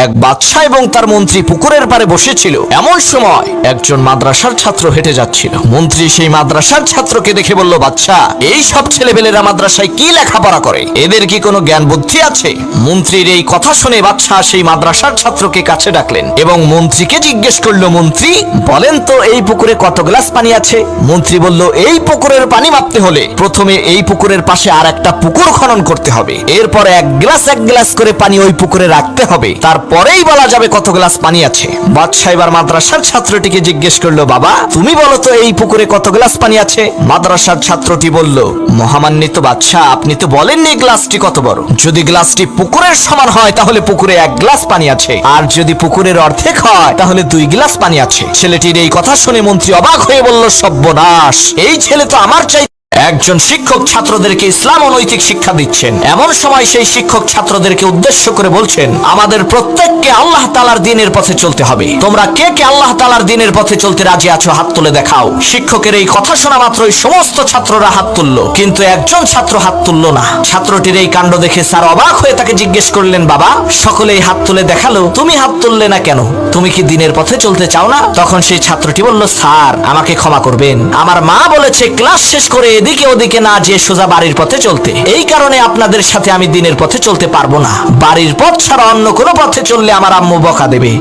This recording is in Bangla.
এক বাদশা এবং তার মন্ত্রী পুকুরের পাড়ে বসেছিল। এমন সময় একজন মাদ্রাসার ছাত্র হেঁটে যাচ্ছিল। মন্ত্রী সেই মাদ্রাসার ছাত্রকে দেখে বলল, বাদশা, এই সব ছেলেবেলেরা মাদ্রাসায় কি লেখাপড়া করে? এদের কি কোনো জ্ঞান বুদ্ধি আছে? মন্ত্রীর এই কথা শুনে বাদশা সেই মাদ্রাসার ছাত্রকে কাছে ডাকলেন এবং মন্ত্রীকে জিজ্ঞেস করলো, মন্ত্রী বলেন তো এই পুকুরে কত গ্লাস পানি আছে? মন্ত্রী বলল, এই পুকুরের পানি মাপতে হলে প্রথমে এই পুকুরের পাশে আর একটা পুকুর খনন করতে হবে, এরপর এক গ্লাস করে পানি ওই পুকুরে রাখতে হবে, তারপরেই বলা যাবে কত গ্লাস পানি আছে। বাদশা এবার মাদ্রাসার ছাত্রটিকে জিজ্ঞেস করলো, বাবা তুমি বলো তো এই পুকুরে কত গ্লাস পানি আছে? মাদ্রাসার ছাত্রটি বলল, মহামান্বিত বাদশা, আপনি তো বলেননি গ্লাসটি কত বড়। যদি গ্লাসটি পুকুরের সমান হয় তাহলে পুকুরে এক গ্লাস পানি আছে, আর যদি পুকুরের অর্ধেক হয় তাহলে 2 গ্লাস পানি আছে। ছেলেটির এই কথা শুনে মন্ত্রী অবাক হয়ে বলল, সর্বনাশ, এই ছেলে তো আমার চাই। একজন শিক্ষক ছাত্রদেরকে ইসলাম ও নৈতিক শিক্ষা দিচ্ছেন। এমন সময় সেই শিক্ষক ছাত্রদেরকে উদ্দেশ্য করে বলছেন, আমাদের প্রত্যেককে আল্লাহ তাআলার দ্বীনের পথে চলতে হবে। তোমরা কে কে আল্লাহ তাআলার দ্বীনের পথে চলতে রাজি আছো? হাত তুলে দেখাও। শিক্ষকের এই কথা শোনা মাত্রই সমস্ত ছাত্ররা হাত তুলল, কিন্তু একজন ছাত্র হাত তুলল না। ছাত্রটির এই কাণ্ড দেখে স্যার অবাক হয়ে তাকে জিজ্ঞেস করলেন, বাবা সকলেই হাত তুলে দেখালো, তুমি হাত তুললে না কেন? তুমি কি দ্বীনের পথে চলতে চাও না? তখন সেই ছাত্রটি বলল, স্যার আমাকে ক্ষমা করবেন, আমার মা বলেছে ক্লাস শেষ করে এদিকে ওদিকে না যেয়ে সোজা বাড়ির পথে চলতে। এই কারণে আপনাদের সাথে আমি দ্বীনের পথে চলতে পারবো না। বাড়ির পথ ছাড়া অন্য কোনো পথে চললে আমার আম্মু বকা দেবে।